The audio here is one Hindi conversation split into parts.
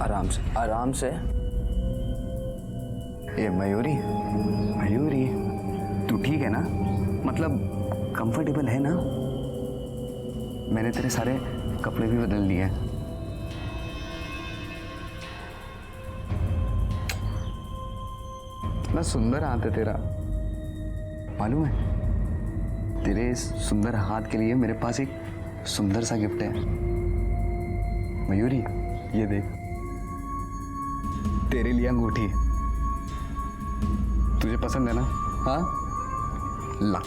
आराम से आराम से। ये मयूरी, मयूरी तू ठीक है ना? मतलब कंफर्टेबल है ना? मैंने तेरे सारे कपड़े भी बदल दिए हैं। इतना सुंदर हाथ है तेरा, मालूम है? तेरे इस सुंदर हाथ के लिए मेरे पास एक सुंदर सा गिफ्ट है। मयूरी ये देख, तेरे लिए अंगूठी। तुझे पसंद है ना? हाँ, ला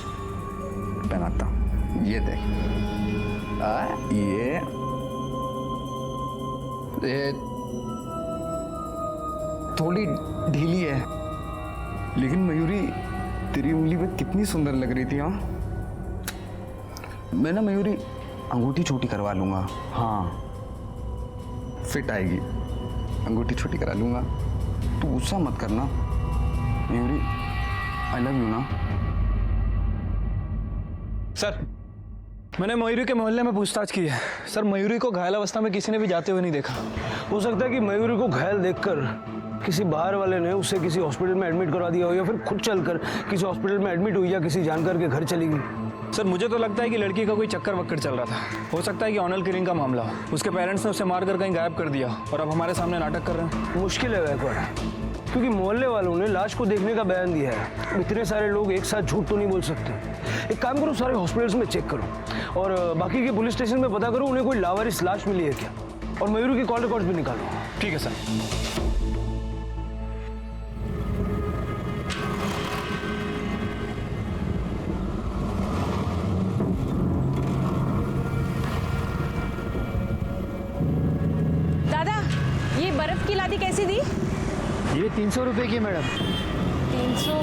पहनाता हूं। ये देख, ये थोड़ी ढीली है, लेकिन मयूरी तेरी उंगली पे कितनी सुंदर लग रही थी। हाँ, मैं ना मयूरी अंगूठी छोटी करवा लूंगा। हाँ, फिट आएगी, अंगूठी छोटी करा लूंगा। तू गुस्सा मत करना मयूरी, आई लव यू ना। सर, मैंने मयूरी के मोहल्ले में पूछताछ की है। सर, मयूरी को घायल अवस्था में किसी ने भी जाते हुए नहीं देखा। हो सकता है कि मयूरी को घायल देखकर किसी बाहर वाले ने उसे किसी हॉस्पिटल में एडमिट करवा दिया हो, या फिर खुद चलकर किसी हॉस्पिटल में एडमिट हुई या किसी जानकार के घर चली गई। सर, मुझे तो लगता है कि लड़की का कोई चक्कर वक्कर चल रहा था। हो सकता है कि ऑनर किलिंग का मामला हो। उसके पेरेंट्स ने उसे मारकर कहीं गायब कर दिया और अब हमारे सामने नाटक कर रहे हैं। मुश्किल है गायकवाड़, क्योंकि मोहल्ले वालों ने लाश को देखने का बयान दिया है। इतने सारे लोग एक साथ झूठ तो नहीं बोल सकते। एक काम करो, सारे हॉस्पिटल्स में चेक करो और बाकी के पुलिस स्टेशन में पता करो उन्हें कोई लावारिस लाश मिली है क्या, और मयूरी की कॉल रिकॉर्ड्स भी निकालो। ठीक है सर। बर्फ की लादी कैसी दी? ये 300 रुपए की मैडम। 300?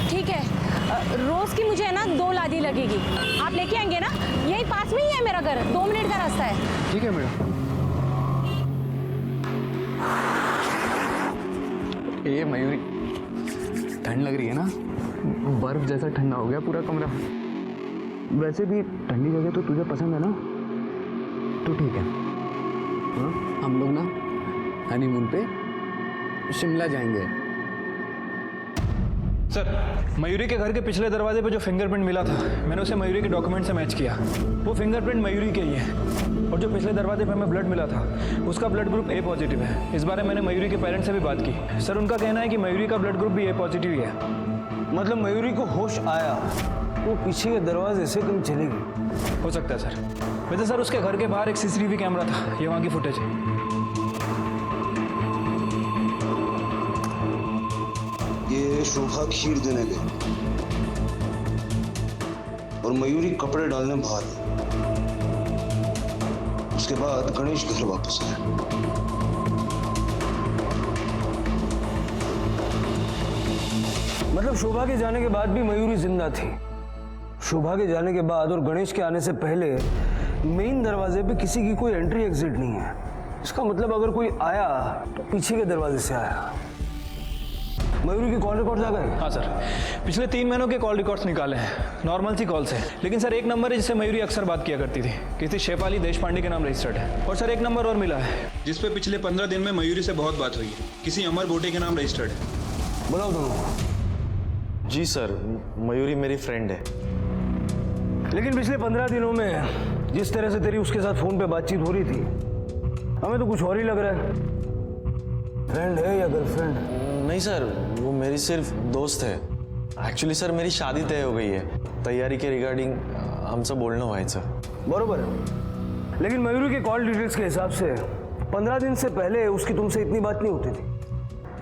ठीक है। रोज की मुझे है ना 2 लादी लगेगी। आप लेके आएंगे ना? यही पास में ही है मेरा घर, 2 मिनट का रास्ता है। ठीक है मैडम। ये मयूरी, ठंड लग रही है ना? बर्फ जैसा ठंडा हो गया पूरा कमरा। वैसे भी ठंडी जगह तो तुझे पसंद है ना, तो ठीक है। हाँ, हम लोग ना हनीमून पे शिमला जाएंगे। सर, मयूरी के घर के पिछले दरवाजे पे जो फिंगरप्रिंट मिला था, मैंने उसे मयूरी के डॉक्यूमेंट से मैच किया। वो फिंगरप्रिंट मयूरी के ही है। और जो पिछले दरवाजे पे हमें ब्लड मिला था, उसका ब्लड ग्रुप ए पॉजिटिव है। इस बारे मैंने मयूरी के पेरेंट्स से भी बात की। सर, उनका कहना है कि मयूरी का ब्लड ग्रुप भी ए पॉजिटिव ही है। मतलब मयूरी को होश आया, वो पीछे के दरवाजे से कहीं चली गई। हो सकता है सर। वैसे सर, उसके घर के बाहर एक सीसीटीवी कैमरा था, ये वहाँ की फुटेज है। ये शोभा खीर देने गई और मयूरी कपड़े डालने बाहर। उसके बाद गणेश घर वापस आया। मतलब शोभा के जाने के बाद भी मयूरी जिंदा थी। शोभा के जाने के बाद और गणेश के आने से पहले मेन दरवाजे पे किसी की कोई एंट्री एग्जिट नहीं है। इसका मतलब अगर कोई आया तो पीछे के दरवाजे से आया। मयूरी की कॉल रिकॉर्ड्स आ गए? हाँ सर, पिछले 3 महीनों के कॉल रिकॉर्ड्स निकाले हैं। नॉर्मल सी कॉल्स है, लेकिन सर एक नंबर है जिससे मयूरी अक्सर बात किया करती थी। किसी शेफाली देशपांडे के नाम रजिस्टर्ड है। और सर एक नंबर और मिला है जिस पे पिछले 15 दिन में मयूरी से बहुत बात हुई है। किसी अमर गोटे के नाम रजिस्टर्ड है। बुलाओ दोनों। जी सर, मयूरी मेरी फ्रेंड है। लेकिन पिछले 15 दिनों में जिस तरह से तेरी उसके साथ फोन पे बातचीत हो रही थी, हमें तो कुछ और ही लग रहा है। फ्रेंड है या गर्लफ्रेंड? नहीं सर, वो मेरी सिर्फ दोस्त है। एक्चुअली सर, मेरी शादी तय हो गई है। तैयारी के रिगार्डिंग हमसे बोलना हुआ है सर। बरोबर है, लेकिन मयूरी के कॉल डिटेल्स के हिसाब से 15 दिन से पहले उसकी तुमसे इतनी बात नहीं होती थी।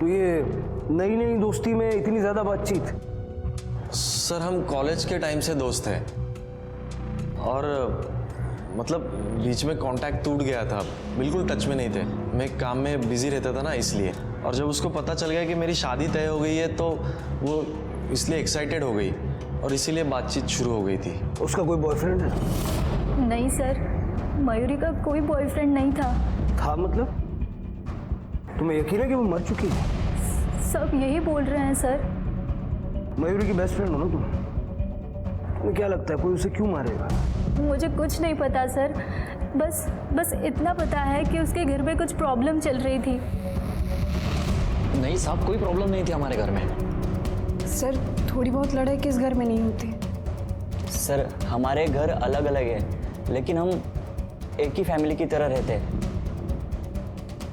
तो ये नई नई दोस्ती में इतनी ज्यादा बातचीत? सर, हम कॉलेज के टाइम से दोस्त हैं और मतलब बीच में कांटेक्ट टूट गया था, बिल्कुल टच में नहीं थे। मैं काम में बिजी रहता था ना, इसलिए। और जब उसको पता चल गया कि मेरी शादी तय हो गई है तो वो इसलिए एक्साइटेड हो गई और इसीलिए बातचीत शुरू हो गई थी। उसका कोई बॉयफ्रेंड है? नहीं सर, मयूरी का कोई बॉयफ्रेंड नहीं था। था मतलब? तुम्हें यकीन है कि वो मर चुकी है? सब यही बोल रहे हैं सर। मयूरी की बेस्ट फ्रेंड हो ना तुम? तुम्हें क्या लगता है कोई उसे क्यों मारेगा? मुझे कुछ नहीं पता सर, बस इतना पता है कि उसके घर में कुछ प्रॉब्लम चल रही थी। नहीं साहब, कोई प्रॉब्लम नहीं थी हमारे घर में। सर थोड़ी बहुत लड़ाई किस घर में नहीं होती। सर हमारे घर अलग अलग है, लेकिन हम एक ही फैमिली की तरह रहते हैं।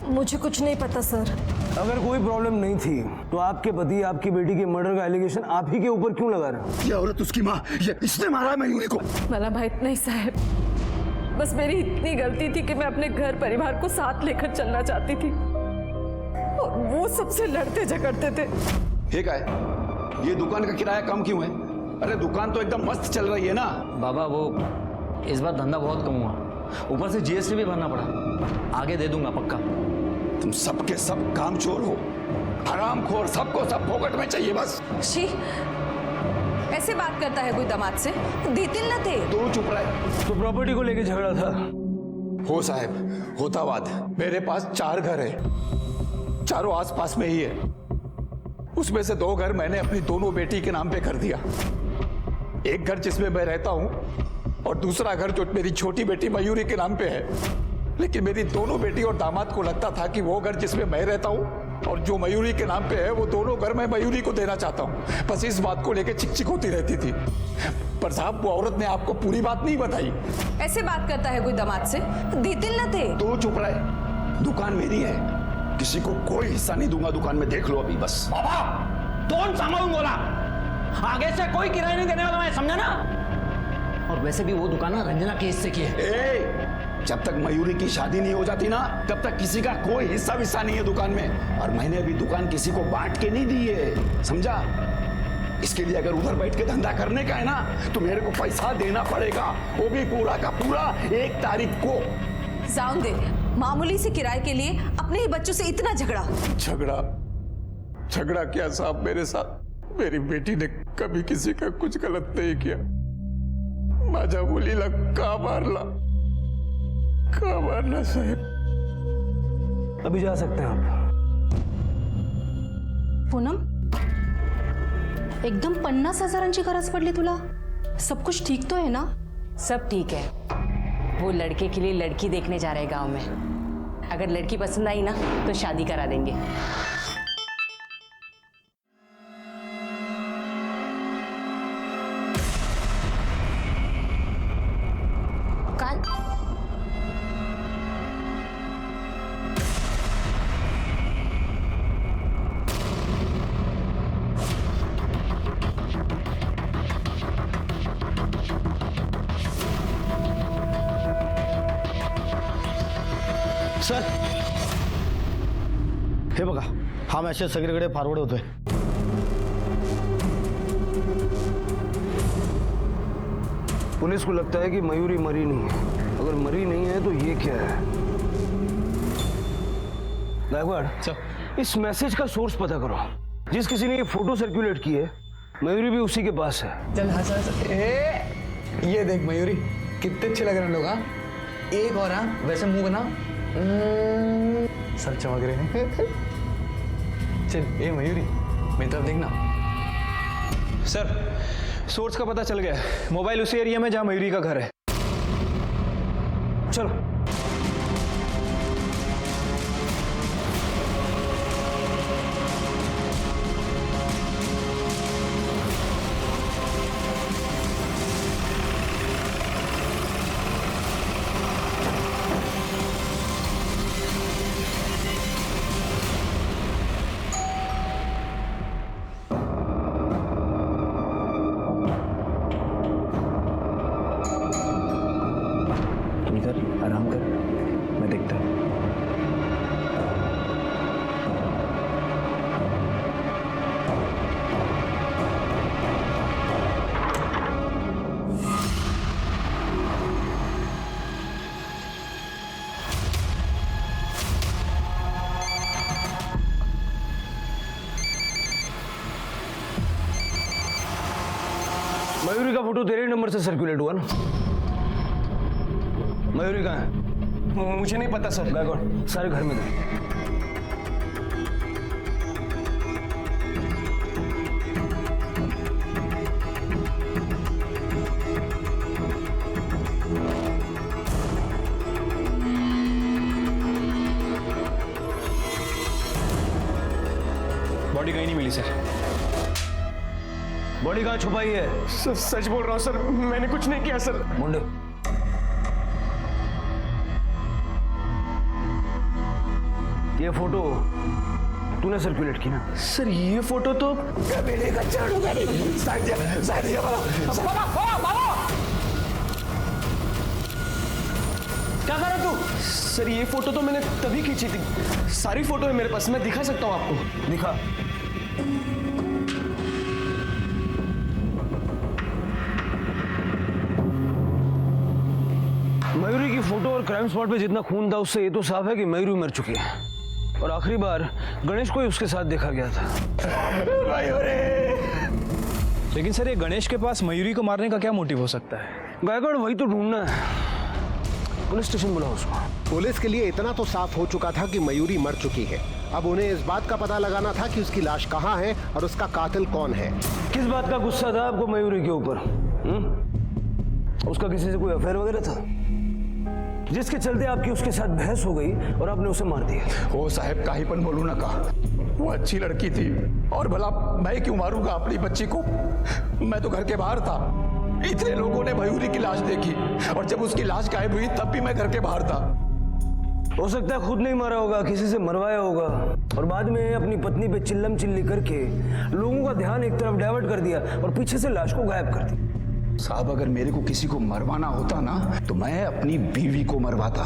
मुझे कुछ नहीं पता सर। अगर कोई प्रॉब्लम नहीं थी तो आपके पति आपकी बेटी के मर्डर का एलिगेशन आप ही के ऊपर क्यों लगा रहे? ये औरत उसकी माँ, ये इसने मारा है मयूरी को। मला माहित नहीं साहब, बस मेरी इतनी गलती थी कि मैं अपने घर परिवार को साथ लेकर चलना चाहती थी और वो सबसे लड़ते झगड़ते थे। ठीक है, ये दुकान का किराया कम क्यों है? अरे दुकान तो एकदम मस्त चल रही है ना। बाबा वो इस बार धंधा बहुत कम हुआ, ऊपर से जीएसटी भी भरना पड़ा। आगे दे दूंगा पक्का। तुम सबके सब कामचोर हो, हरामखोर, सबको सब फोकट में चाहिए बस। शी, ऐसे बात करता है कोई दामाद से? देतिल न थे। तू चुप रहे। तो प्रॉपर्टी को लेके झगड़ा था? हो साहब, होता बात। मेरे पास 4 घर है, चारों आसपास में ही है। उसमें से 2 घर मैंने अपनी दोनों बेटी के नाम पे कर दिया। एक घर जिसमें मैं रहता हूं और दूसरा घर जो मेरी छोटी बेटी मयूरी के नाम पे है। लेकिन मेरी दोनों बेटी और दामाद को लगता था कि वो घर जिसमें मैं रहता हूं और जो मयूरी के नाम पे है, वो दोनों घर मैं मयूरी को देना चाहता हूं। बस इस बात को लेकर चिक चिक होती रहती थी। पर साहब, वो औरत ने आपको पूरी बात नहीं बताई। ऐसे बात करता है कोई दामाद से? देतिल न थे। तू चुप रहे। दुकान मेरी है, किसी को कोई हिस्सा नहीं दूंगा दुकान में। देख लो अभी बस। बाबा कौन सांभळून बोला? आगे से कोई किराया नहीं देने वाला, मैं समझा ना। और वैसे भी वो दुकान ना रंजना के हिस्से की है। जब तक मयूरी की शादी नहीं हो जाती ना, तब तक किसी का कोई हिस्सा विस्सा नहीं है दुकान में। और मैंने अभी दुकान किसी को बांट के नहीं दी है, समझा? इसके लिए अगर उधर बैठ के धंधा करने का है ना, तो मेरे को पैसा देना पड़ेगा, वो भी पूरा का पूरा 1 तारीख को। जाऊं दे, मामूली से किराए के लिए अपने ही बच्चों से इतना झगड़ा। झगड़ा क्या साहब मेरे साथ? मेरी बेटी ने कभी किसी का कुछ गलत नहीं किया। माझ्या मुलीला का मारला साहेब? अभी जा सकते हैं आप। पूनम, एकदम 50,000ची गरज पडली तुला? सब कुछ ठीक तो है ना? सब ठीक है। वो लड़के के लिए लड़की देखने जा रहे गांव में। अगर लड़की पसंद आई ना तो शादी करा देंगे। काल सर हे बघा, हा मेसेज सगळीकडे फॉरवर्ड होतोय। पुलिस को लगता है कि मयूरी मरी नहीं है। अगर मरी नहीं है तो ये क्या है? गायकवाड़, इस मैसेज का सोर्स पता करो। जिस किसी ने ये फोटो सर्कुलेट की है, मयूरी भी उसी के पास है। चल हंस हंस। ये देख मयूरी, कितने अच्छे लग रहे हैं लोग। हाँ, एक और। हाँ, वैसे मुंह बना, सब चमक रहे हैं। चल ए मयूरी, मेरी तरफ देखना। सर सोर्स का पता चल गया है। मोबाइल उसी एरिया में जहां मयूरी का घर है। चलो। आराम कर, मैं देखता हूँ। मयूरी का फोटो तेरे नंबर से सर्कुलेट हुआ ना? मयूरी कहाँ है? मुझे नहीं पता सर। गायकवाड़, सारे घर में गए। बॉडी कहीं नहीं मिली सर। बॉडी कहाँ छुपाई है? सच बोल रहा हूँ सर, मैंने कुछ नहीं किया सर। मुंडे, ये फोटो तूने सर्कुलेट की ना? सर ये फोटो तो मेरे का झाड़ू का नहीं। क्या कर रहा तू? सर ये फोटो तो मैंने तभी खींची थी, सारी फोटो है मेरे पास, मैं दिखा सकता हूँ आपको। दिखा। मयूरी की फोटो और क्राइम स्पॉट पे जितना खून था उससे ये तो साफ है कि मयूरी मर चुकी है, और आखिरी बार गणेश को ही उसके साथ देखा गया था। लेकिन सर ये गणेश के पास मयूरी को मारने का क्या मोटिव हो सकता है? गायकवाड़ वही तो ढूंढना है, पुलिस स्टेशन बुलाओ उसको। पुलिस के लिए इतना तो साफ हो चुका था कि मयूरी मर चुकी है, अब उन्हें इस बात का पता लगाना था कि उसकी लाश कहाँ है और उसका कातिल कौन है। किस बात का गुस्सा था आपको मयूरी के ऊपर? उसका किसी से कोई अफेयर वगैरह था जिसके चलते आपकी उसके साथ बहस हो गई और आपने उसे मार दिया? ओ साहब काहीपन बोलू ना का, वो अच्छी लड़की थी, और भला मैं क्यों मारूंगा अपनी बच्ची को? मैं तो घर के बाहर था, इतने लोगों ने मयूरी की लाश देखी, और जब उसकी लाश गायब हुई तब भी मैं घर के बाहर था। हो सकता है खुद नहीं मारा होगा, किसी से मरवाया होगा, और बाद में अपनी पत्नी पे चिल्लम चिल्ली करके लोगों का ध्यान एक तरफ डाइवर्ट कर दिया और पीछे से लाश को गायब कर दी। साहब अगर मेरे को किसी को मरवाना होता ना तो मैं अपनी बीवी को मरवाता।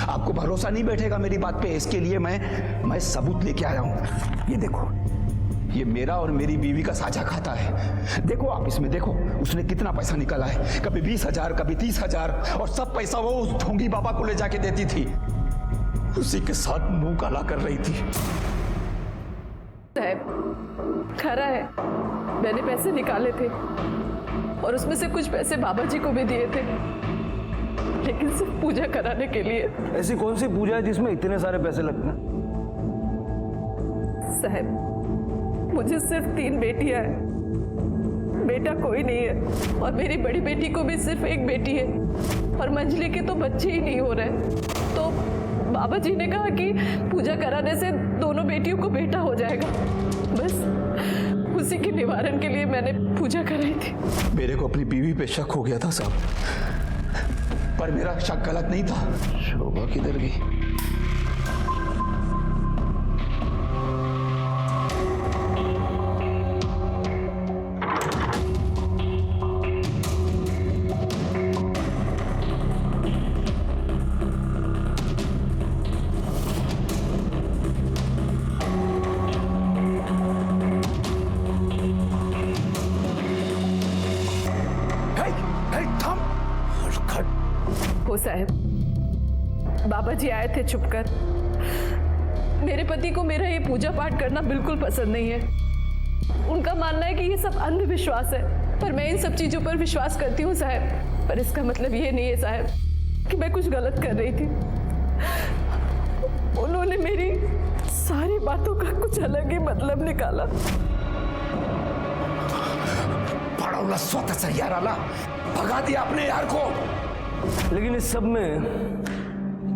आपको भरोसा नहीं बैठेगा मेरी बात पे, इसके लिए मैं सबूत लेके आया हूं। ये देखो, ये मेरा और मेरी बीवी का साझा खाता है। देखो आप इसमें देखो उसने कितना पैसा निकाला है, कभी 20,000 कभी 30,000, और सब पैसा वो उस ढोंगी बाबा को ले जाके देती थी, उसी के साथ मुंह काला कर रही थी। साहब खरा है, मैंने पैसे निकाले थे और उसमें से कुछ पैसे बाबा जी को भी दिए थे, लेकिन सिर्फ पूजा कराने के लिए। ऐसी कौन सी पूजा है जिसमें इतने सारे पैसे लगते हैं? साहब मुझे सिर्फ 3 बेटियां हैं, बेटा कोई नहीं है, और मेरी बड़ी बेटी को भी सिर्फ एक बेटी है, और मंजली के तो बच्चे ही नहीं हो रहे। तो बाबा जी ने कहा कि पूजा कराने से दोनों बेटियों को बेटा हो जाएगा, बस उसी के निवारण के लिए मैंने पूजा कराई थी। मेरे को अपनी बीवी पे शक हो गया था साहब, पर मेरा शक गलत नहीं था। शोभा किधर गई? हो साहब, बाबा जी आए थे छुपकर। मेरे पति को मेरा ये पूजा पाठ करना बिल्कुल पसंद नहीं है। उनका मानना है कि ये सब अंधविश्वास है, पर मैं इन सब चीजों पर विश्वास करती हूँ साहब। पर इसका मतलब ये नहीं है साहब कि मैं कुछ गलत कर रही थी। उन्होंने मेरी सारी बातों का कुछ अलग ही मतलब निकाला। पड़ौला स्वतः से यार आला, भगा दिया अपने यार को। लेकिन इस सब में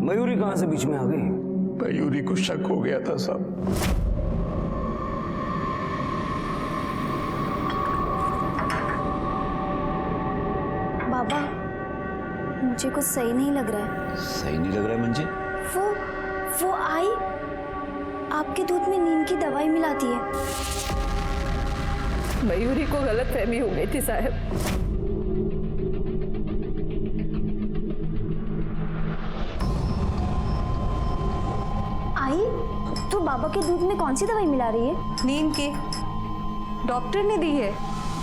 मयूरी कहां से बीच में आ गई? मयूरी को शक हो गया था साहब। बाबा मुझे कुछ सही नहीं लग रहा है। सही नहीं लग रहा है मंजी? वो आई आपके दूध में नींद की दवाई मिलाती है। मयूरी को गलतफहमी हो गई थी साहब। तो बाबा के दूध में कौन सी दवाई मिला रही है? नींद की, डॉक्टर ने दी है।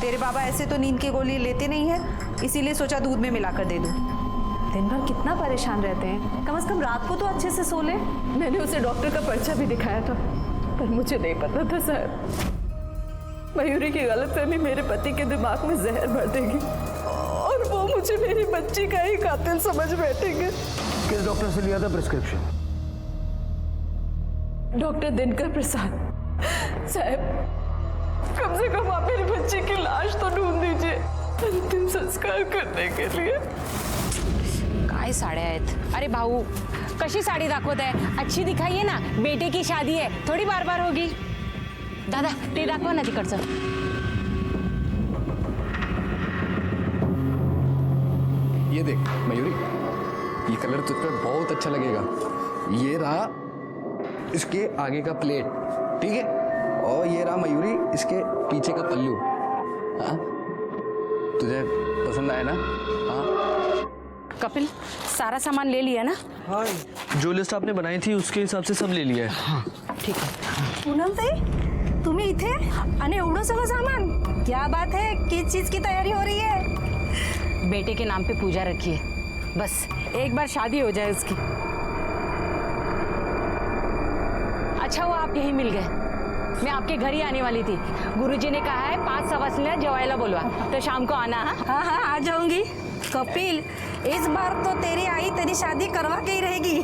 तेरे बाबा ऐसे तो नींद की गोली लेते नहीं है, इसीलिए सोचा दूध में मिलाकर दे दूं। दिन भर कितना परेशान रहते हैं, कम से कम रात को तो अच्छे से सो ले। मैंने उसे डॉक्टर का पर्चा भी दिखाया था, पर मुझे नहीं पता था साहब मयूरी की गलतफहमी मेरे पति के दिमाग में जहर भर देगी और वो मुझे मेरी बच्ची का ही कातिल समझ बैठेंगे। किस डॉक्टर से लिया था प्रिस्क्रिप्शन? डॉक्टर दिनकर प्रसाद। साहब कम से कम आप मेरी बच्ची की लाश तो ढूंढ दीजिए अंतिम संस्कार करने के लिए। काय साड्या आहेत. अरे भाऊ कशी साडी दाखवत आहे, अच्छी दिखाइए ना, बेटे की शादी है, थोड़ी बार बार होगी. दादा ते दाखवा ना तिकडचं. ये देख मयूरी, ये कलर तुझ पे बहुत अच्छा लगेगा. ये रहा इसके आगे का प्लेट, ठीक है, और ये रहा मयूरी इसके पीछे का पल्लू. हाँ तुझे पसंद आया ना? हाँ कपिल सारा सामान ले लिया ना? हाँ, जो लिस्ट आपने बनाई थी उसके हिसाब से सब ले लिया है. हाँ ठीक है. पूनमताई तुम्ही इथे आणि एवढं सगळं सामान, क्या बात है, किस चीज की तैयारी हो रही है? बेटे के नाम पे पूजा रखी है, बस एक बार शादी हो जाए उसकी. अच्छा हुआ आप यहीं मिल गए, मैं आपके घर ही आने वाली थी. गुरुजी ने कहा है 5 सवासनीला जेवायला बोलवा, तो शाम को आना. हाँ हाँ आ जाऊंगी. कपिल इस बार तो तेरी आई तेरी शादी करवा के ही रहेगी.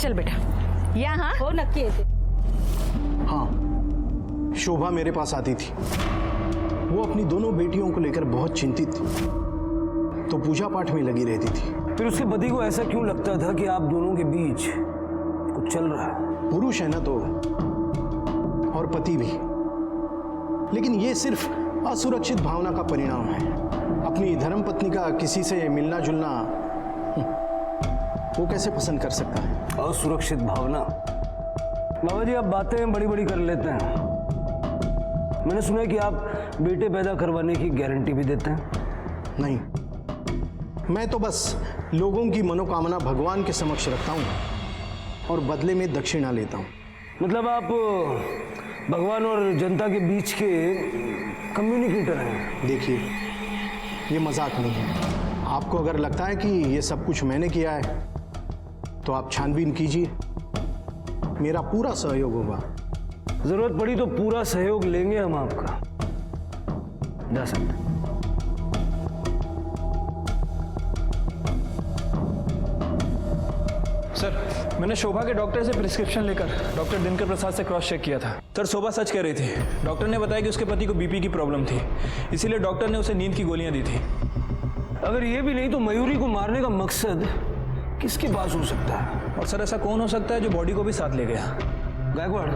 चल बेटा या. हाँ हो नक्की येते. हाँ शोभा मेरे पास आती थी, वो अपनी दोनों बेटियों को लेकर बहुत चिंतित थी, तो पूजा पाठ में लगी रहती थी. फिर उसके पति को ऐसा क्यों लगता था कि आप दोनों के बीच कुछ चल रहा है? पुरुष है ना तो, और पति भी, लेकिन ये सिर्फ असुरक्षित भावना का परिणाम है. अपनी धर्मपत्नी का किसी से मिलना जुलना वो कैसे पसंद कर सकता है? असुरक्षित भावना? बाबा जी आप बातें बड़ी बड़ी कर लेते हैं. मैंने सुना है कि आप बेटे पैदा करवाने की गारंटी भी देते हैं. नहीं, मैं तो बस लोगों की मनोकामना भगवान के समक्ष रखता हूँ और बदले में दक्षिणा लेता हूँ. मतलब आप भगवान और जनता के बीच के कम्युनिकेटर हैं. देखिए ये मजाक नहीं है. आपको अगर लगता है कि ये सब कुछ मैंने किया है तो आप छानबीन कीजिए, मेरा पूरा सहयोग होगा. जरूरत पड़ी तो पूरा सहयोग लेंगे हम आपका. जा सकते. सर मैंने शोभा के डॉक्टर से प्रिस्क्रिप्शन लेकर डॉक्टर दिनकर प्रसाद से क्रॉस चेक किया था. सर शोभा सच कह रही थी. डॉक्टर ने बताया कि उसके पति को बीपी की प्रॉब्लम थी, इसीलिए डॉक्टर ने उसे नींद की गोलियां दी थी. अगर ये भी नहीं तो मयूरी को मारने का मकसद किसके पास हो सकता है? और सर ऐसा कौन हो सकता है जो बॉडी को भी साथ ले गया? गायकवाड़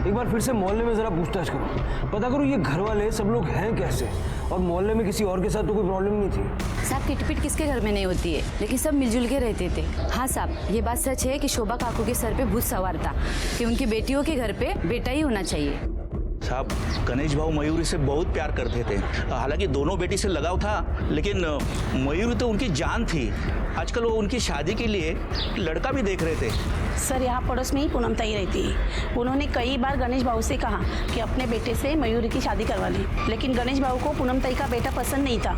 एक बार फिर से मोहल्ले में जरा पूछताछ करो, पता करो ये घर वाले सब लोग हैं कैसे, और मोहल्ले में किसी और के साथ तो कोई प्रॉब्लम नहीं थी. साहब किटपिट किसके घर में नहीं होती है, लेकिन सब मिलजुल के रहते थे. हाँ साहब ये बात सच है कि शोभा काकू के सर पे भूत सवार था कि उनकी बेटियों के घर पे बेटा ही होना चाहिए. साहब गणेश भाऊ मयूरी से बहुत प्यार करते थे. हालांकि दोनों बेटी से लगाव था, लेकिन मयूरी तो उनकी जान थी. आजकल वो उनकी शादी के लिए लड़का भी देख रहे थे. सर यहाँ पड़ोस में ही पूनमताई रहती है. उन्होंने कई बार गणेश भाऊ से कहा कि अपने बेटे से मयूरी की शादी करवा ली, लेकिन गणेश भाऊ को पूनमताई का बेटा पसंद नहीं था.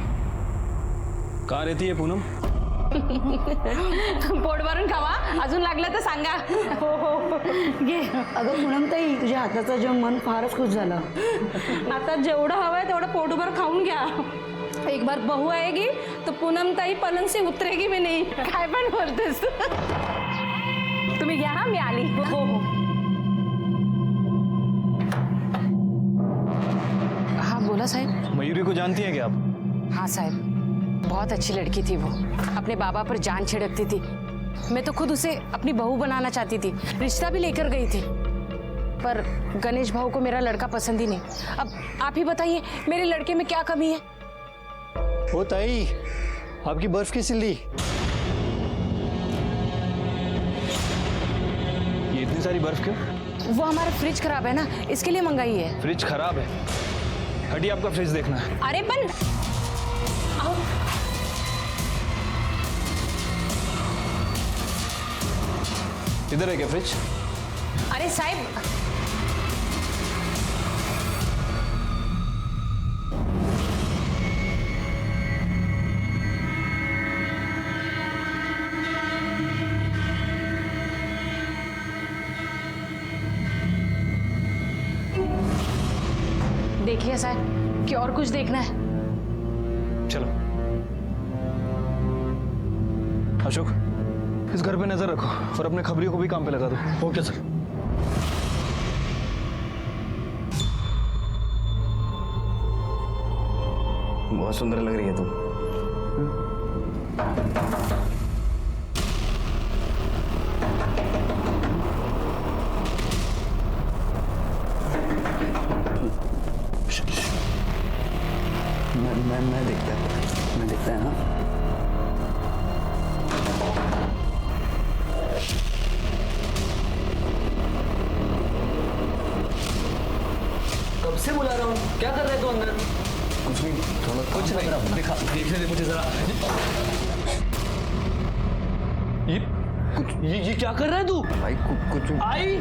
कहाँ रहती है पूनम? पोट भरून खावा, अजून लागलं तर सांगा. हो हो घे. अगं पूनमताई तुझ्या हाताचं जेवण मन फारच खुश झालं. आता जेवढं हवंय तेवढं पोटभर खाऊन घ्या. एक बार बहू आएगी तो पूनमताई पलंग से उतरेगी भी नहीं. काय पण बोलतेस. तुम्ही घ्या. हा मी आली. हो हो. हाँ बोला साहब. मयूरी को जानती हैं क्या आप? हाँ साहब बहुत अच्छी लड़की थी वो, अपने बाबा पर जान छिड़कती थी. मैं तो खुद उसे अपनी बहू बनाना चाहती थी, रिश्ता भी लेकर गई थी, पर गणेश भाऊ को मेरा लड़का पसंद ही नहीं. अब आप ही बताइए मेरे लड़के में क्या कमी है? ओ ताई आपकी बर्फ की सिल्ली. ये इतनी सारी बर्फ क्यों? वो हमारा फ्रिज खराब है ना, इसके लिए मंगाई है. फ्रिज खराब है? हटिए आपका फ्रिज देखना है. अरे बन इधर है क्या फ्रिज? अरे साहब देखिए साहब कि और कुछ देखना है. चलो अशोक इस घर पे नजर रखो और अपने खबरियों को भी काम पे लगा दो. Okay sir. बहुत सुंदर लग रही है तुम. मैं देखता है ना। कब से बुला रहा हूँ, क्या कर रहे तू अंदर? कुछ नहीं, थोड़ा कुछ नहीं, दिखा देखने दे मुझे जरा। ये क्या कर रहा है तू? भाई कुछ आई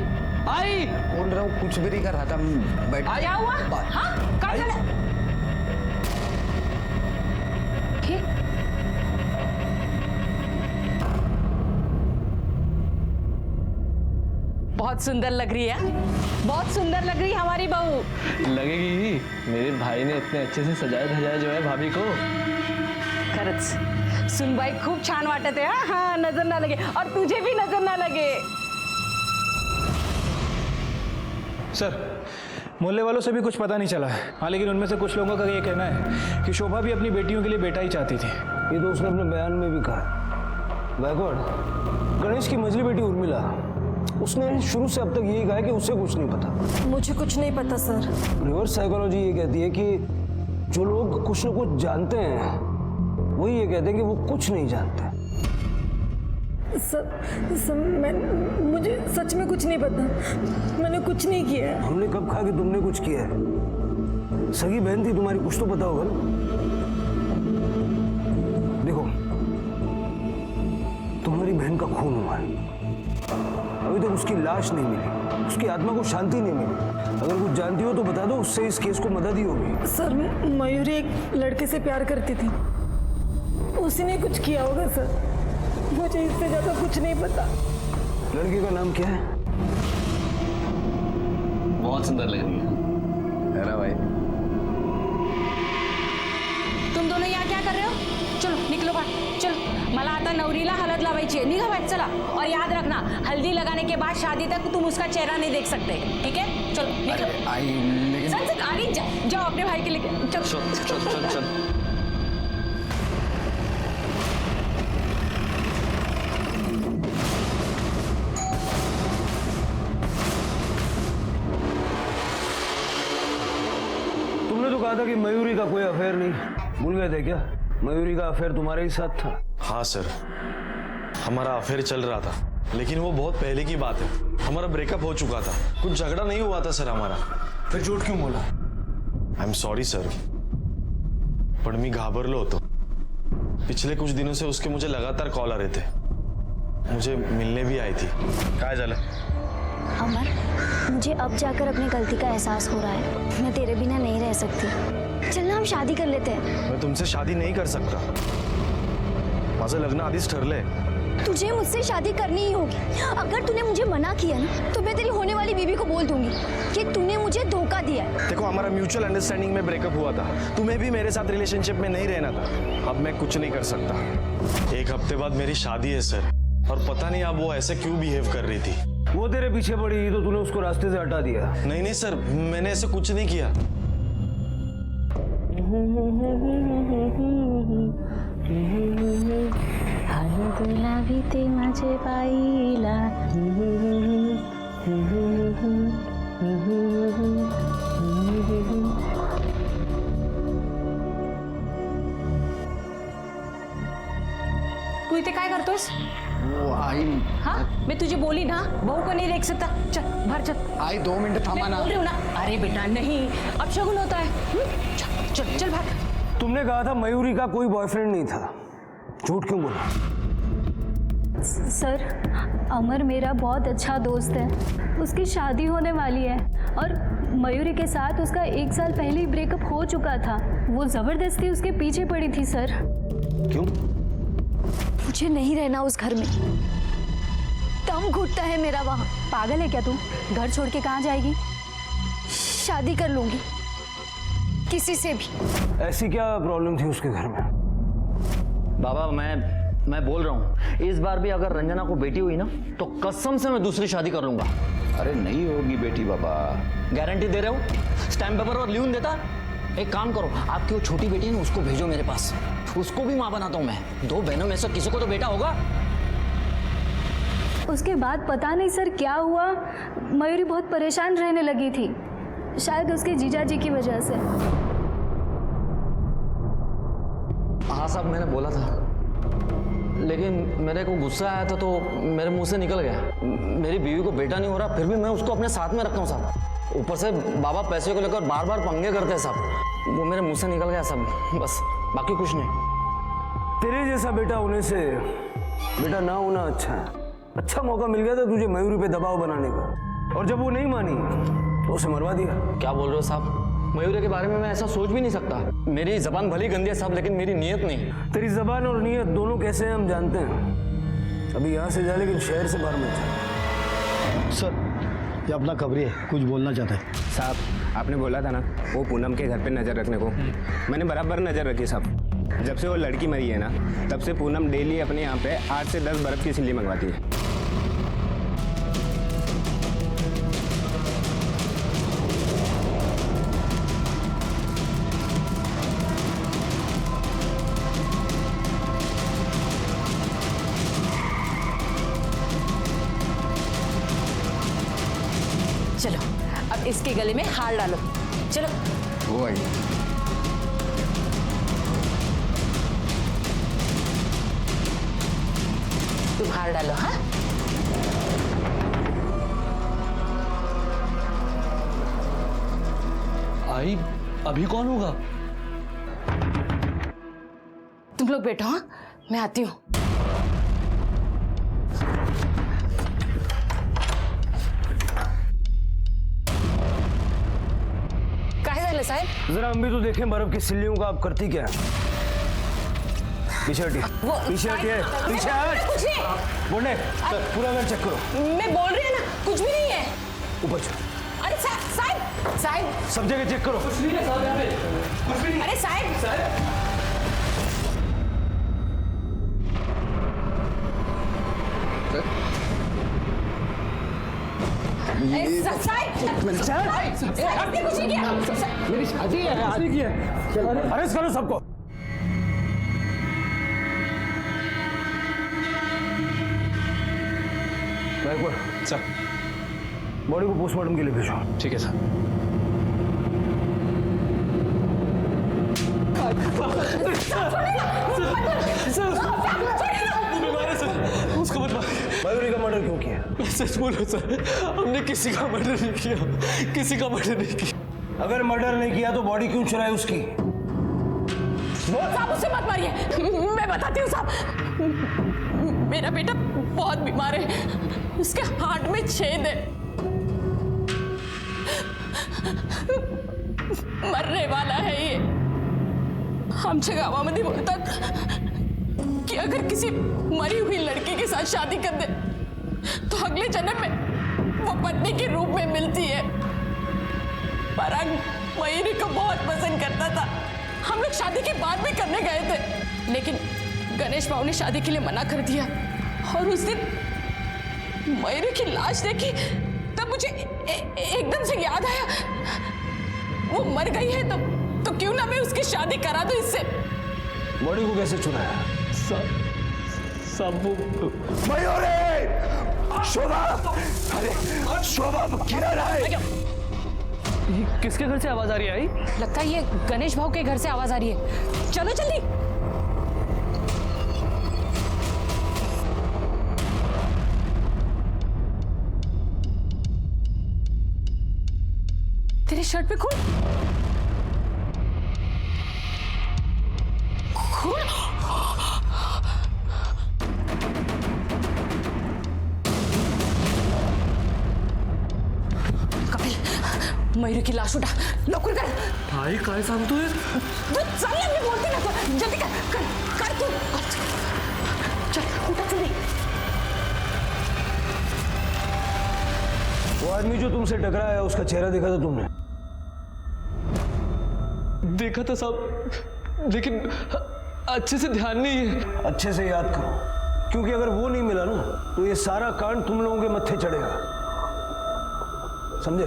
आई बोल रहा हूँ, कुछ भी नहीं कर रहा था। बैठ क्या हुआ? हाँ? क्या कर रहा? ठीक। बहुत सुंदर लग रही है, बहुत सुंदर लग रही है हमारी बहू। लगेगी ही, मेरे भाई ने इतने अच्छे से सजाया धजाया जो है भाभी को। खरंच सुनबाई खूप छान वाटत है। हाँ, नजर ना लगे और तुझे भी नजर ना लगे। सर, मोहल्ले वालों से भी कुछ पता नहीं चला है। हाँ, लेकिन उनमें से कुछ लोगों का ये कहना है कि शोभा भी अपनी बेटियों के लिए बेटा ही चाहती थी। ये तो उसने अपने बयान में भी कहा। गायकवाड़, गणेश की मझली बेटी उर्मिला, उसने शुरू से अब तक यही कहा है कि उसे कुछ नहीं पता। मुझे कुछ नहीं पता सर। रिवर्स साइकोलॉजी ये कहती है कि जो लोग कुछ न कुछ जानते हैं वही ये कहते हैं कि वो कुछ नहीं जानते। मुझे सच में कुछ नहीं पता, मैंने कुछ नहीं किया है। हमने कब कहा कि तुमने कुछ किया है? सगी बहन थी तुम्हारी, कुछ तो पता होगा ना। देखो, तुम्हारी बहन का खून हुआ है, अभी तक उसकी लाश नहीं मिली, उसकी आत्मा को शांति नहीं मिली। अगर कुछ जानती हो तो बता दो, उससे इस केस को मदद ही होगी। सर, मयूरी एक लड़के से प्यार करती थी, उसी ने कुछ किया होगा सर। मुझे इससे ज्यादा कुछ नहीं पता। लड़के का नाम क्या है? बहुत सुंदर लग रही है ना भाई। तुम दोनों यहाँ क्या कर रहे हो? चलो निकलो बाहर, चलो। मला आता नवरीला हळद लावायची आहे, निघा बाहेर चला। और याद रखना, हल्दी लगाने के बाद शादी तक तुम उसका चेहरा नहीं देख सकते, ठीक है? चलो निकलो। आई लेकिन चल आगे जाओ अपने भाई के लिए। चलो चल तुमने तो कहा था कि मयूरी का कोई अफेयर नहीं, भूल गए थे क्या? मयूरी का अफेयर तुम्हारे ही साथ था। हाँ सर, हमारा अफेयर चल रहा था, लेकिन वो बहुत पहले की बात है। हमारा ब्रेकअप हो चुका था, कुछ झगड़ा नहीं हुआ था सर हमारा। फिर झूठ क्यों बोला? आई एम सॉरी सर, पण मी घाबरलो होतो। पिछले कुछ दिनों से उसके मुझे लगातार कॉल आ रहे थे, मुझे मिलने भी आई थी। काय झालं? अमर, मुझे अब जाकर अपनी गलती का एहसास हो रहा है। मैं तेरे बिना नहीं रह सकती। चलना हम शादी कर लेते हैं। मैं तुमसे शादी नहीं कर सकता, माझं लग्न आधीच ठरलंय। तुझे मुझसे शादी करनी ही होगी। अगर तूने मुझे मना किया ना, तो मैं तेरी होने वाली बीवी को बोल दूंगी कि तूने मुझे धोखा दिया है। देखो, हमारा म्यूचुअल अंडरस्टैंडिंग में ब्रेकअप हुआ था, तुम्हें भी मेरे साथ रिलेशनशिप में नहीं रहना था। अब मैं कुछ नहीं कर सकता। 1 हफ्ते बाद मेरी शादी है सर, और पता नहीं अब वो ऐसे क्यों बिहेव कर रही थी। वो तेरे पीछे पड़ी तो तूने उसको रास्ते से हटा दिया। नहीं सर, मैंने ऐसे कुछ नहीं किया। माझे पाईला तू इथे काय करतोस? वो आई। हाँ, मैं तुझे बोली ना, बहू को नहीं देख सकता। चल बाहर चल। आई 2 मिनट थामा ना। बोल रही हूँ ना। अरे बेटा नहीं, अब शगुन होता है। चल चल चल बाहर। तुमने कहा था मयूरी का कोई बॉयफ्रेंड नहीं था, झूठ क्यों बोला? सर, अमर मेरा बहुत अच्छा दोस्त है, उसकी शादी होने वाली है और मयूरी के साथ उसका 1 साल पहले ही ब्रेकअप हो चुका था। वो जबरदस्ती उसके पीछे पड़ी थी सर। क्यों? मुझे नहीं रहना उस घर में, दम घुटता है मेरा वहां। पागल है क्या तू? घर छोड़ के कहाँ जाएगी? शादी कर लूंगी किसी से भी। ऐसी क्या प्रॉब्लम थी उसके घर में? बाबा, मैं बोल रहा हूँ, इस बार भी अगर रंजना को बेटी हुई ना, तो कसम से मैं दूसरी शादी कर लूंगा। अरे नहीं होगी बेटी बाबा। गारंटी दे रहे हो? स्टैम्प पेपर और ल्यून देता। एक काम करो, आपकी वो छोटी बेटी है ना, उसको भेजो मेरे पास। उसको भी माँ बनाता हूँ मैं। 2 बहनों में से किसी को तो बेटा होगा। उसके बाद पता नहीं सर क्या हुआ, मयूरी बहुत परेशान रहने लगी थी, शायद उसके जीजा जी की वजह से। हाँ साहब, मैंने बोला था, लेकिन मेरे को गुस्सा आया था तो मेरे मुंह से निकल गया। मेरी बीवी को बेटा नहीं हो रहा, फिर भी मैं उसको अपने साथ में रखता हूँ साहब। ऊपर से बाबा पैसे को लेकर बार बार पंगे करते हैं साहब, वो मेरे मुंह से निकल गया साहब, बस, बाकी कुछ नहीं। तेरे जैसा बेटा होने से बेटा ना होना अच्छा है। अच्छा मौका मिल गया था तुझे मयूरी पे दबाव बनाने का, और जब वो नहीं मानी तो उसे मरवा दिया। क्या बोल रहे हो साहब? मयूरी के बारे में मैं ऐसा सोच भी नहीं सकता। मेरी जबान भली गंदी है साहब, लेकिन मेरी नीयत नहीं। तेरी जबान और नीयत दोनों कैसे हैं हम जानते हैं। अभी यहाँ से जा, लेकिन शहर से बाहर मत जा। सर, ये अपना खबरी है, कुछ बोलना चाहता है। साहब आपने बोला था ना वो पूनम के घर पे नज़र रखने को, मैंने बराबर नज़र रखी साहब। जब से वो लड़की मरी है ना, तब से पूनम डेली अपने यहाँ पे 8 से 10 बर्फ़ की सिल्ली मंगवाती है। चलो अब इसके गले में हार डालो, चलो। वो आई। तुम हार डालो। हाँ, आई अभी कौन होगा? तुम लोग बैठो, हाँ मैं आती हूँ। साहब जरा हम भी तो देखें बर्फ की सिल्लियों का आप करती क्या है। पीछे हटिए, पीछे हटिए, पीछे हट। बोले पूरा घर चेक करो। मैं बोल रही हूँ ना, कुछ भी नहीं है। ऊपर चलो। अरे साहब, साहब सब जगह चेक करो। कुछ भी नहीं है। अरे साहब, आपने कुछ नहीं किया। मेरी शादी है, शादी की है। अरेस्ट करो सबको। सर, बॉडी को पोस्टमार्टम के लिए भेजो। ठीक है सर। उसको बता मयूरी का मर्डर क्यों किया? सच बोलो सर, हमने किसी का मर्डर नहीं किया, किसी का मर्डर नहीं किया। अगर मर्डर नहीं किया तो बॉडी क्यों चुराई उसकी? साहब उससे मत मारिए, मैं बताती हूँ साहब। मेरा बेटा बहुत बीमार है, उसके हार्ट में छेद है, मरने वाला है ये। आमच्या गावामध्ये बोलतात कि अगर किसी मरी हुई लड़की के साथ शादी कर दे तो अगले जन्म में वो पत्नी के रूप में मिलती है। पराग मयूरी को बहुत पसंद करता था, हम लोग शादी के बाद भी करने गए थे, लेकिन गणेश भाव ने शादी के लिए मना कर दिया। और उस दिन मयूरी की लाश देखी तब मुझे एकदम से याद आया वो मर गई है, तो क्यों ना मैं उसकी शादी करा दूं इससे। बॉडी को कैसे चुराया? सब मयूरी, शोभा, अरे शोभा किधर है? ये किसके घर से आवाज आ रही है? आई लगता है ये गणेश भाव के घर से आवाज आ रही है, चलो जल्दी। तेरी शर्ट पे खून, खून। कपिल, मयूरी की लाश उठा, लवकर कर। भाई काय सांगतोय? तू चल ना, मी बोलते ना, तू जल्दी कर तू। चल उठा जल्दी। वो आदमी जो तुमसे टकराया है उसका चेहरा देखा था तुमने? देखा था साहब, लेकिन अच्छे से ध्यान नहीं है। अच्छे से याद करो, क्योंकि अगर वो नहीं मिला ना तो ये सारा कांड तुम लोगों के मत्थे चढ़ेगा, समझे?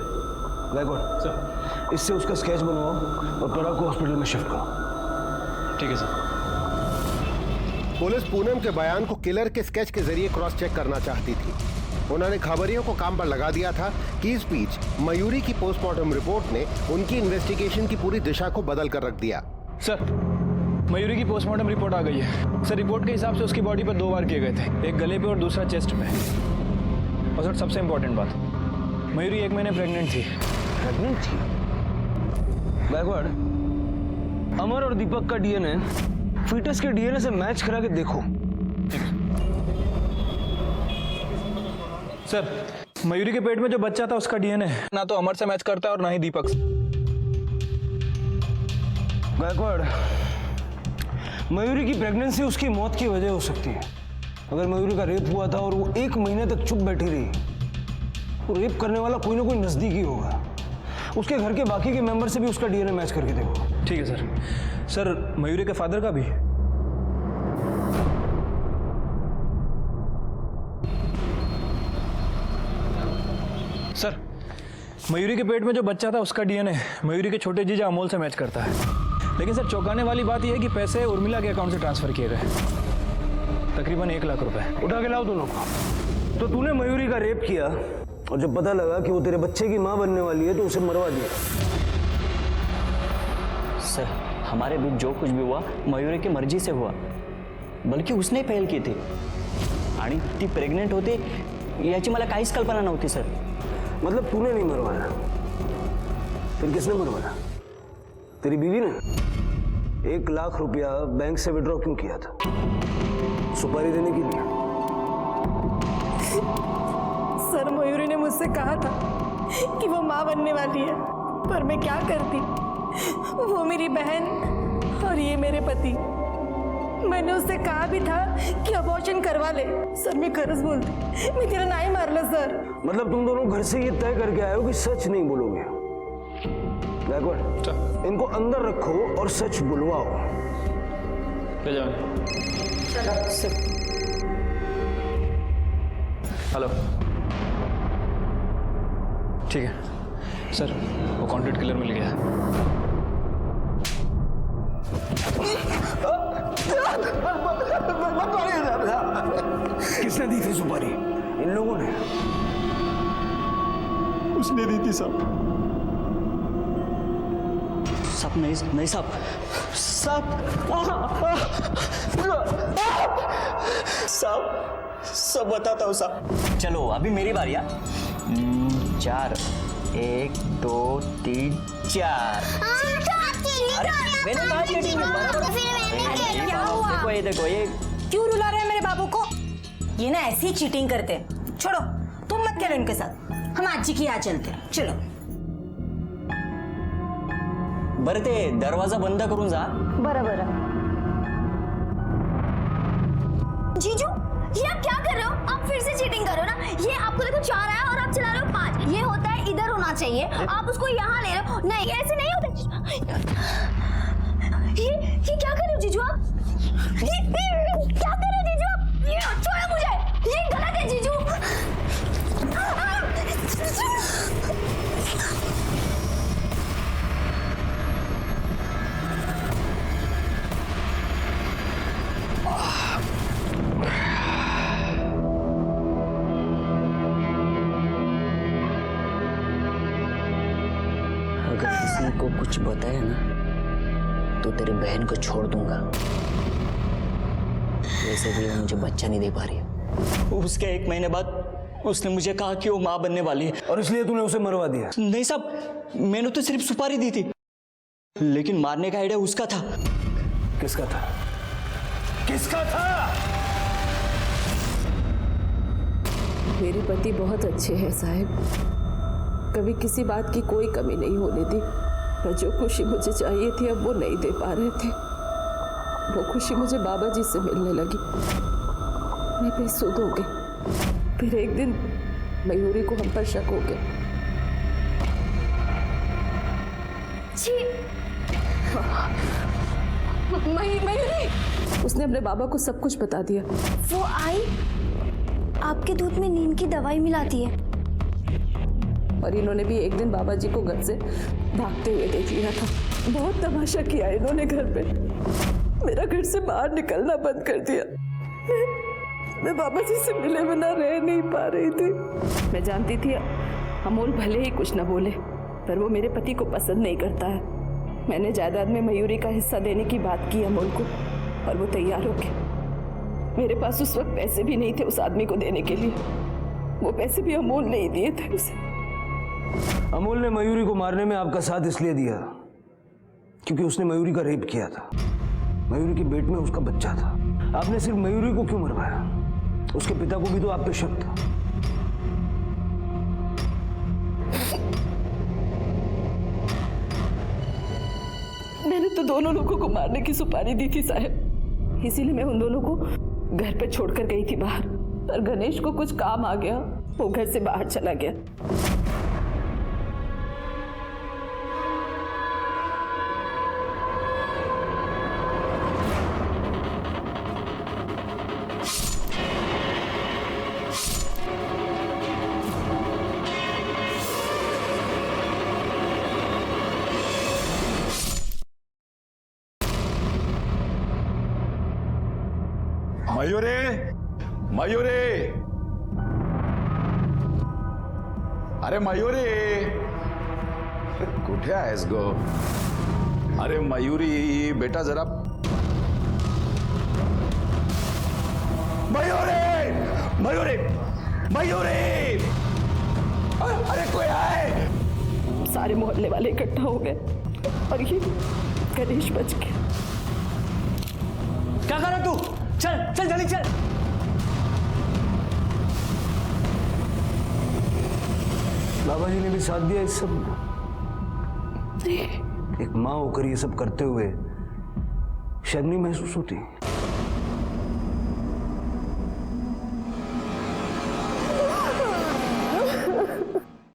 गायकवाड़ सर, इससे उसका स्केच बनवाओ और पराग को हॉस्पिटल में शिफ्ट करो। ठीक है सर। पुलिस पूनम के बयान को किलर के स्केच के जरिए क्रॉस चेक करना चाहती थी। उन्होंने खबरियों को काम पर लगा दिया था कि इस बीच मयूरी की पोस्टमार्टम रिपोर्ट ने उनकी इन्वेस्टिगेशन की पूरी दिशा को बदल कर रख दिया। सर, मयूरी की पोस्टमार्टम रिपोर्ट आ गई है। सर, रिपोर्ट के हिसाब से उसकी बॉडी पर 2 वार किए गए थे, एक गले पे और दूसरा चेस्ट पे। और सर, सबसे इंपॉर्टेंट बात, मयूरी 1 महीने प्रेग्नेंट थी। प्रेग्नेंट थी? गायकवाड़, अमर और दीपक का डीएनए फीटस के डीएनए से मैच करा के देखो। सर, मयूरी के पेट में जो बच्चा था उसका डीएनए ना तो अमर से मैच करता है और ना ही दीपक से। गायकवाड़, मयूरी की प्रेगनेंसी उसकी मौत की वजह हो सकती है। अगर मयूरी का रेप हुआ था और वो 1 महीने तक चुप बैठी रही, तो रेप करने वाला कोई ना कोई नजदीकी होगा। उसके घर के बाकी के मेंबर से भी उसका डीएनए मैच करके देखो। ठीक है सर। सर, मयूरी के फादर का भी? सर, मयूरी के पेट में जो बच्चा था उसका डीएनए मयूरी के छोटे जीजा अमोल से मैच करता है। लेकिन सर, चौंकाने वाली बात यह है कि पैसे उर्मिला के अकाउंट से ट्रांसफर किए गए, तकरीबन 1 लाख रुपए। उठा के लाओ दोनों को। तो तूने मयूरी का रेप किया और जब पता लगा कि वो तेरे बच्चे की मां बनने वाली है तो उसे मरवा दिया। सर, हमारे बीच जो कुछ भी हुआ मयूरी की मर्जी से हुआ, बल्कि उसने पहल की थी आणि ती प्रेग्नेंट होती याची मला काहीच कल्पना नव्हती सर। मतलब तूने नहीं मरवाया, फिर किसने मरवाया? तेरी बीवी ने? 1 लाख रुपया बैंक से विड्रॉ क्यों किया था? सुपारी देने के लिए? सर, मयूरी ने मुझसे कहा था कि वो माँ बनने वाली है, पर मैं क्या करती? वो मेरी बहन और ये मेरे पति। मैंने उससे कहा भी था कि अबॉर्शन करवा ले। सर, मैं खरस बोलती, मैं तेरा नहीं मारला सर। मतलब तुम दोनों घर से ये तय करके आए हो कि सच नहीं बोलोगे? गायकवाड़, इनको अंदर रखो और सच बुलवाओ। हेलो, ठीक है सर, वो कॉन्ट्रैक्ट किलर मिल गया। किसने दी थी सुपारी? इन लोगों ने? उसने दी थी साहब। साहब नहीं साहब, साहब सब बताता हूँ साहब। चलो अभी मेरी बारी। 4 1 2 3 4। अरे मैंने कहा चीटिंग है, देखो ये देखो ये। क्यों रुला रहे हैं मेरे बाबू को? ये ना ऐसी चीटिंग करते हैं। छोड़ो, तुम मत खेलो इनके साथ, हम आजी की यहाँ चलते हैं। चलो। बरं ते दरवाजा बंद करून जा। बरं। जीजू, ये आप क्या कर रहे हो? आप फिर से चीटिंग कर रहे हो ना। ये आपको देखो 4 आया और आप चला रहे हो 5। ये होता है इधर होना चाहिए, आप उसको यहाँ ले रहे हो। नहीं, ऐसे नहीं होता। ये क्या कर रहे हो जीजू आप? क्या कर रहे हो जीजू आप? ये छोड़ो मुझे, ये गलत है जीजू। अगर किसी को कुछ बताया ना तो तेरी बहन को छोड़ दूंगा। वैसे भी वो मुझे बच्चा नहीं दे पा रही है। उसके 1 महीने बाद उसने मुझे कहा कि वो माँ बनने वाली है। और इसलिए तूने उसे मरवा दिया? नहीं साहब, मैंने तो सिर्फ सुपारी दी थी, लेकिन मारने का आइडिया उसका था। किसका था? किसका था? मेरे पति बहुत अच्छे हैं साहब, कभी किसी बात की कोई कमी नहीं होने दी। पर जो खुशी मुझे चाहिए थी अब वो नहीं दे पा रहे थे। वो खुशी मुझे बाबा जी से मिलने लगी। मैं बेसुध हो गई। फिर एक दिन मयूरी को हम पर शक हो गया। मयूरी, उसने अपने बाबा को सब कुछ बता दिया। वो आई आपके दूध में नींद की दवाई मिलाती है। और इन्होंने भी एक दिन बाबा जी को घर से भागते हुए देख लिया था। बहुत तमाशा किया इन्होंने घर पे। मेरा घर से बाहर निकलना बंद कर दिया। मैं बाबा जी से मिले बिना रह नहीं पा रही थी। मैं जानती थी अमोल भले ही कुछ न बोले, पर वो मेरे पति को पसंद नहीं करता है। मैंने जायदाद में मयूरी का हिस्सा देने की बात की अमोल को, और वो तैयार हो गया। मेरे पास उस वक्त पैसे भी नहीं थे उस आदमी को देने के लिए। वो पैसे भी अमोल ने ही दिए थे उसे। अमोल ने मयूरी को मारने में आपका साथ इसलिए दिया क्योंकि उसने मयूरी का रेप किया था। मयूरी के पेट में उसका बच्चा था। आपने सिर्फ मयूरी को क्यों मरवाया? उसके पिता को भी तो आप पे शक था। मैंने तो दोनों लोगों को मारने की सुपारी दी थी साहब, इसीलिए मैं उन दोनों को घर पे छोड़कर गई थी बाहर। पर गणेश को कुछ काम आ गया, वो घर से बाहर चला गया। मयूरी, मयूरी, अरे मयूरी, कुठे आहेस गो? अरे मयूरी बेटा जरा, मयूरी, मयूरी, मयूरी, अरे कोई आए? सारे मोहल्ले वाले इकट्ठा हो गए और ये गणेश बच गया। क्या कर रहा तू? चल चल जल्दी चल। बाबा जी ने भी साथ दिया इस सब में। एक माँ होकर ये सब करते हुए शर्म नहीं महसूस होती?